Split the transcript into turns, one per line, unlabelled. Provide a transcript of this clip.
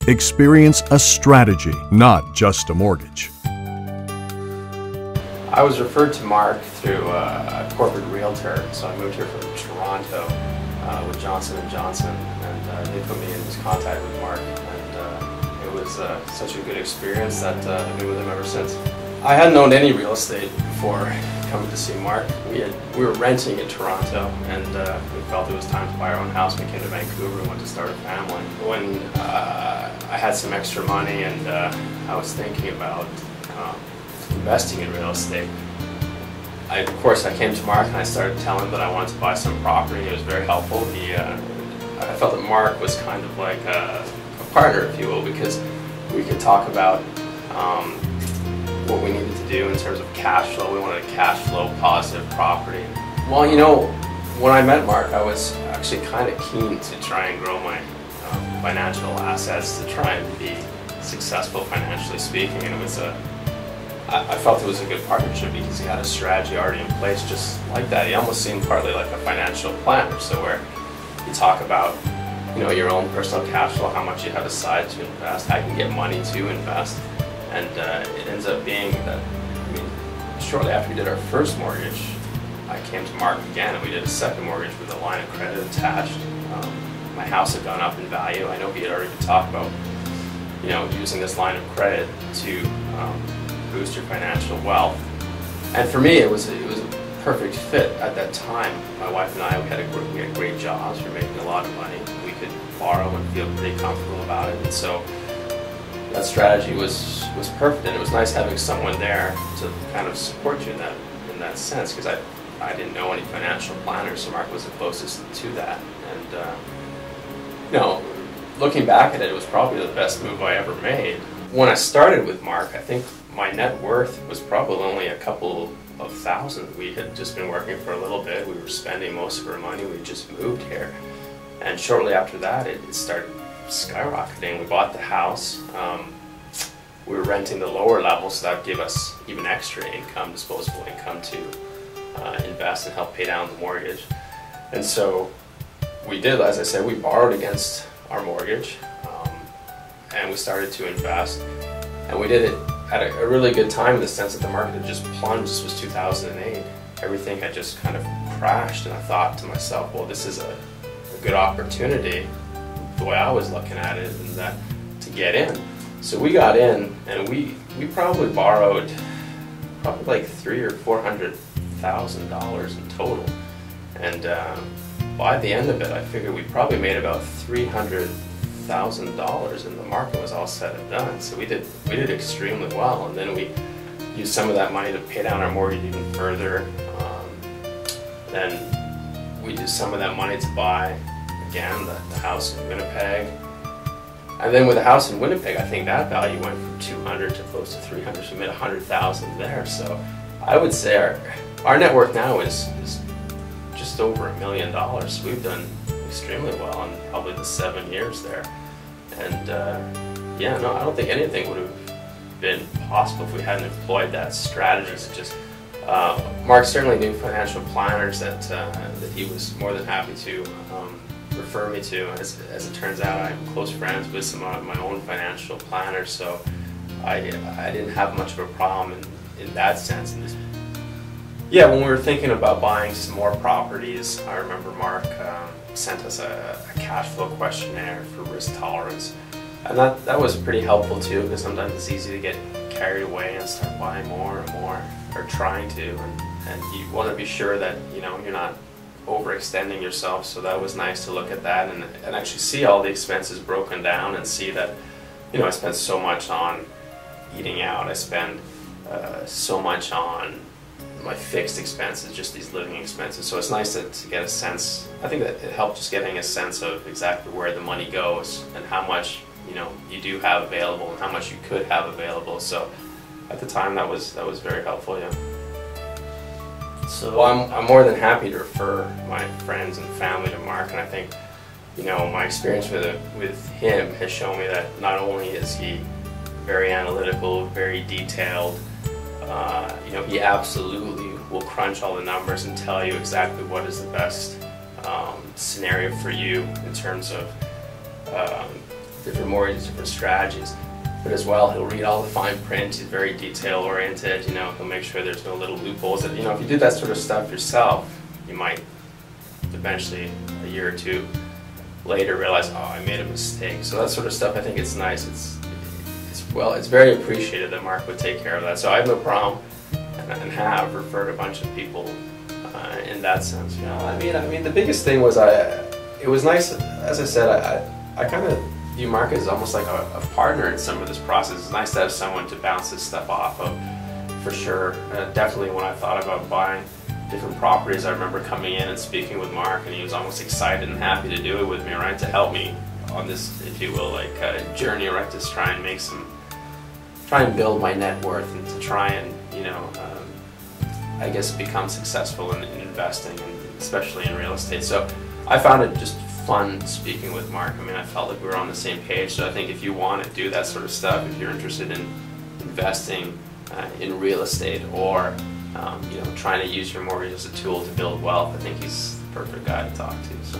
Experience a strategy, not just a mortgage.
I was referred to Mark through a corporate realtor, so I moved here from Toronto with Johnson & Johnson, and they put me in contact with Mark, and it was such a good experience that I've been with him ever since. I hadn't owned any real estate before coming to see Mark. We were renting in Toronto, and we felt it was time to buy our own house. We came to Vancouver and wanted to start a family. When I had some extra money and I was thinking about investing in real estate, of course I came to Mark and I started telling him that I wanted to buy some property. It was very helpful. I felt that Mark was kind of like a partner, if you will, because we could talk about what we needed to do in terms of cash flow. We wanted a cash flow positive property. Well, you know, when I met Mark, I was actually kind of keen to try and grow my financial assets, to try and be successful financially speaking, and it was I felt it was a good partnership because he had a strategy already in place just like that. He almost seemed partly like a financial planner, so where you talk about, you know, your own personal cash flow, how much you have aside to invest, how you can get money to invest. And it ends up being that, I mean, shortly after we did our first mortgage, I came to Mark again and we did a second mortgage with a line of credit attached. My house had gone up in value. I know he had already talked about, you know, using this line of credit to boost your financial wealth. And for me, it was a perfect fit at that time. My wife and I, we had great jobs. We were making a lot of money. We could borrow and feel pretty comfortable about it. And so that strategy was perfect, and it was nice having someone there to kind of support you in that sense, because I didn't know any financial planners, so Mark was the closest to that. And you know, looking back at it, it was probably the best move I ever made. When I started with Mark, I think my net worth was probably only a couple of thousand. We had just been working for a little bit. We were spending most of our money. We just moved here, and shortly after that, it started skyrocketing. We bought the house. We were renting the lower level, so that gave us even extra income, disposable income, to invest and help pay down the mortgage. And so we did, as I said, we borrowed against our mortgage, and we started to invest. And we did it at a really good time in the sense that the market had just plunged. This was 2008. Everything had just kind of crashed, and I thought to myself, well, this is a good opportunity, the way I was looking at it, and that to get in. So we got in, and we probably borrowed like $300,000 or $400,000 in total. And by the end of it, I figured we probably made about $300,000, and the market was all said and done. So we did extremely well, and then we used some of that money to pay down our mortgage even further. Then we used some of that money to buy again the house in Winnipeg. And then with the house in Winnipeg, I think that value went from 200 to close to 300, so we made 100,000 there. So I would say our net worth now is just over $1 million. So we've done extremely well in probably the 7 years there. And yeah, no, I don't think anything would have been possible if we hadn't employed that strategy. So just Mark certainly knew financial planners that he was more than happy to refer me to. As it turns out, I'm close friends with some of my own financial planners, so I didn't have much of a problem in that sense. Yeah, when we were thinking about buying some more properties, I remember Mark sent us a cash flow questionnaire for risk tolerance, and that was pretty helpful too, because sometimes it's easy to get carried away and start buying more and more, or trying to, and you want to be sure that, you know, you're not overextending yourself. So that was nice to look at that and actually see all the expenses broken down, and see that, you know, I spend so much on eating out, I spend so much on my fixed expenses, just these living expenses. So it's nice to get a sense. I think that it helped just getting a sense of exactly where the money goes and how much, you know, you do have available and how much you could have available. So at the time, that was very helpful. Yeah. So well, I'm more than happy to refer my friends and family to Mark, and I think, you know, my experience with him has shown me that not only is he very analytical, very detailed, you know, he absolutely will crunch all the numbers and tell you exactly what is the best scenario for you in terms of different mortgages, different strategies. But as well, he'll read all the fine print. He's very detail oriented. You know, he'll make sure there's no little loopholes. That, you know, if you do that sort of stuff yourself, you might eventually, a year or two later, realize, oh, I made a mistake. So that sort of stuff, I think it's nice. It's very appreciated that Mark would take care of that. So I have no problem, and have referred a bunch of people in that sense. You know, I mean, the biggest thing was it was nice. As I said, I kind of view Mark as almost like a partner in some of this process. It's nice to have someone to bounce this stuff off of, for sure. Definitely when I thought about buying different properties, I remember coming in and speaking with Mark, and he was almost excited and happy to do it with me, right, to help me on this, if you will, like journey, right, to try and build my net worth, and to try and, you know, I guess become successful in investing, and especially in real estate. So I found it just fun speaking with Mark. I mean, I felt like we were on the same page. So I think if you want to do that sort of stuff, if you're interested in investing in real estate, or you know, trying to use your mortgage as a tool to build wealth, I think he's the perfect guy to talk to. So.